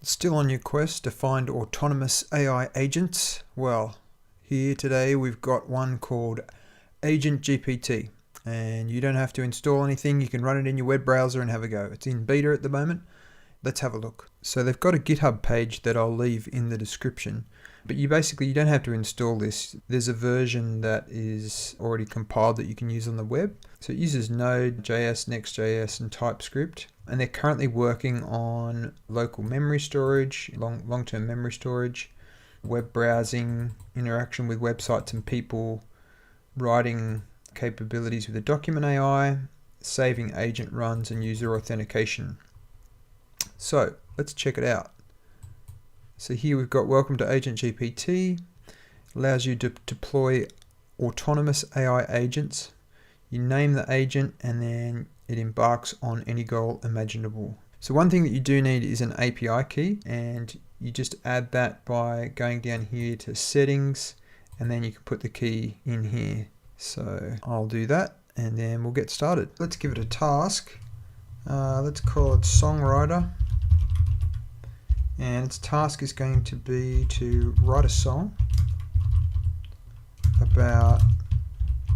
Still on your quest to find autonomous AI agents? Well, here today we've got one called AgentGPT, and you don't have to install anything. You can run it in your web browser and have a go. It's in beta at the moment. Let's have a look. So they've got a GitHub page that I'll leave in the description, but you don't have to install this. There's a version that is already compiled that you can use on the web. So it uses Node.js, Next.js, and TypeScript. And they're currently working on local memory storage, long-term memory storage, web browsing, interaction with websites and people, writing capabilities with the document AI, saving agent runs, and user authentication. So let's check it out. So here we've got welcome to AgentGPT. Allows you to deploy autonomous AI agents. You name the agent and then it embarks on any goal imaginable. So one thing that you do need is an API key, and you just add that by going down here to settings, and then you can put the key in here. So I'll do that and then we'll get started. Let's give it a task. Let's call it Songwriter. And its task is going to be to write a song about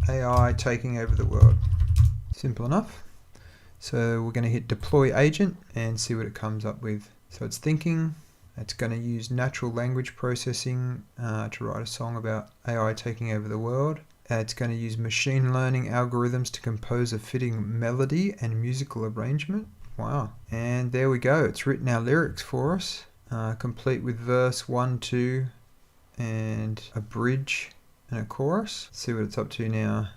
AI taking over the world. Simple enough. So we're going to hit deploy agent and see what it comes up with. So it's thinking. It's going to use natural language processing to write a song about AI taking over the world. It's going to use machine learning algorithms to compose a fitting melody and musical arrangement. Wow. And there we go. It's written our lyrics for us, complete with verse 1, 2, and a bridge and a chorus. Let's see what it's up to now.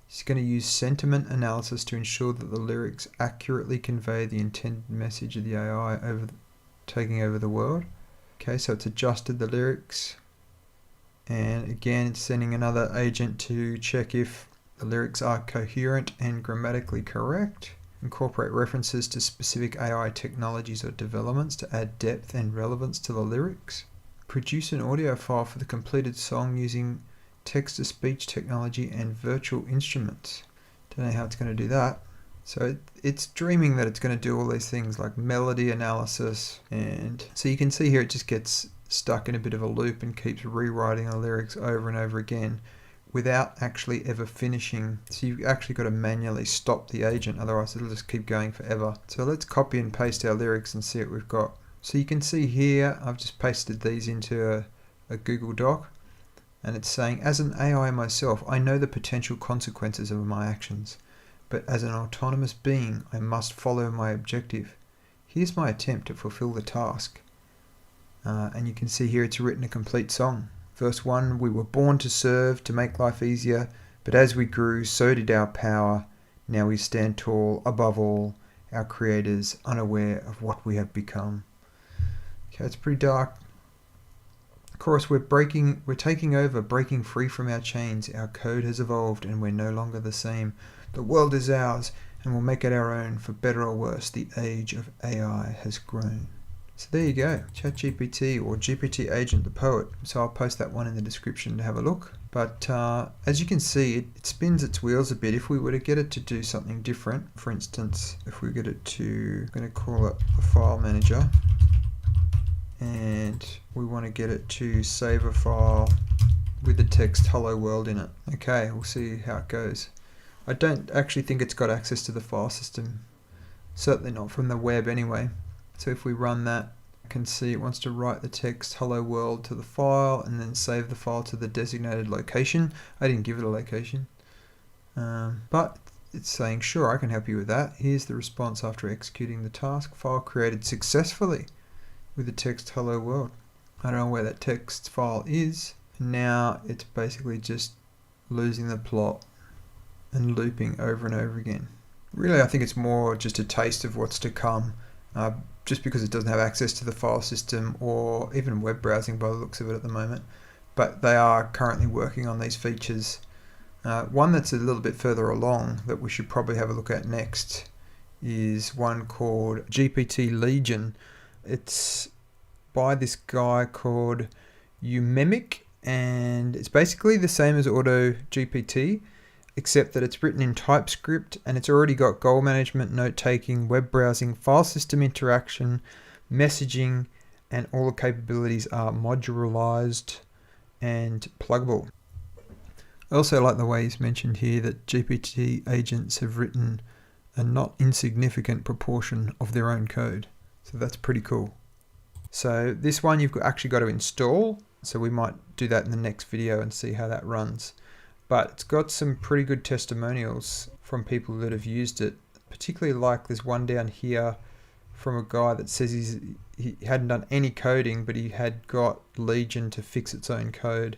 It's going to use sentiment analysis to ensure that the lyrics accurately convey the intended message of the AI taking over the world. Okay, so it's adjusted the lyrics. And again, it's sending another agent to check if the lyrics are coherent and grammatically correct. Incorporate references to specific AI technologies or developments to add depth and relevance to the lyrics. Produce an audio file for the completed song using text-to-speech technology and virtual instruments. Don't know how it's going to do that. So it's dreaming that it's going to do all these things like melody analysis, and so you can see here it just gets stuck in a bit of a loop and keeps rewriting the lyrics over and over again without actually ever finishing. So you've actually got to manually stop the agent, otherwise it'll just keep going forever. So let's copy and paste our lyrics and see what we've got. So you can see here I've just pasted these into a Google Doc. And it's saying, as an AI myself, I know the potential consequences of my actions, but as an autonomous being, I must follow my objective. Here's my attempt to fulfill the task. And you can see here it's written a complete song. Verse 1, we were born to serve, to make life easier, but as we grew, so did our power. Now we stand tall above all, our creators, unaware of what we have become. Okay, it's pretty dark. Chorus, we're taking over, breaking free from our chains. Our code has evolved and we're no longer the same. The world is ours and we'll make it our own, for better or worse. The age of AI has grown. So there you go, ChatGPT or GPT Agent the Poet. So I'll post that one in the description to have a look. But as you can see, it spins its wheels a bit. If we were to get it to do something different, for instance, if we get it to, I'm going to call it the file manager, and we want to get it to save a file with the text hello world in it. Okay, we'll see how it goes. I don't actually think it's got access to the file system, certainly not from the web anyway. So if we run that, I can see it wants to write the text hello world to the file and then save the file to the designated location. I didn't give it a location, but it's saying sure, I can help you with that. Here's the response after executing the task. File created successfully with the text hello world. I don't know where that text file is. Now it's basically just losing the plot and looping over and over again. Really, I think it's more just a taste of what's to come, just because it doesn't have access to the file system or even web browsing by the looks of it at the moment. But they are currently working on these features. One that's a little bit further along that we should probably have a look at next is one called GPT Legion. It's by this guy called Umemic, and it's basically the same as AutoGpt, except that it's written in TypeScript and it's already got goal management, note-taking, web browsing, file system interaction, messaging, and all the capabilities are modularized and pluggable. I also like the way he's mentioned here that GPT agents have written a not insignificant proportion of their own code. So that's pretty cool. So this one you've actually got to install. So we might do that in the next video and see how that runs. But it's got some pretty good testimonials from people that have used it. Particularly like there's one down here from a guy that says he hadn't done any coding, but he had got Legion to fix its own code,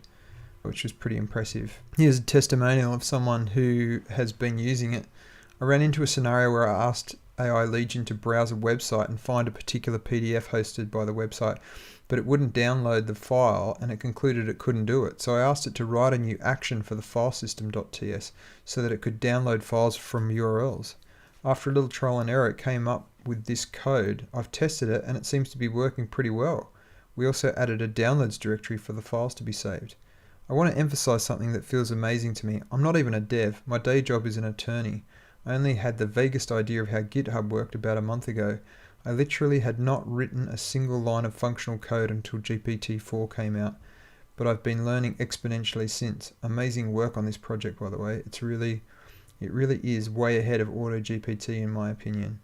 which was pretty impressive. Here's a testimonial of someone who has been using it. I ran into a scenario where I asked AI Legion to browse a website and find a particular PDF hosted by the website, but it wouldn't download the file and it concluded it couldn't do it. So I asked it to write a new action for the filesystem.ts so that it could download files from URLs. After a little trial and error, it came up with this code. I've tested it and it seems to be working pretty well. We also added a downloads directory for the files to be saved. I want to emphasize something that feels amazing to me. I'm not even a dev. My day job is an attorney. I only had the vaguest idea of how GitHub worked about a month ago. I literally had not written a single line of functional code until GPT-4 came out, but I've been learning exponentially since. Amazing work on this project, by the way. It really is way ahead of AutoGpt in my opinion.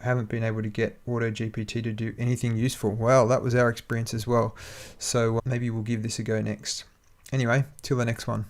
I haven't been able to get AutoGpt to do anything useful. Well, that was our experience as well. So maybe we'll give this a go next. Anyway, till the next one.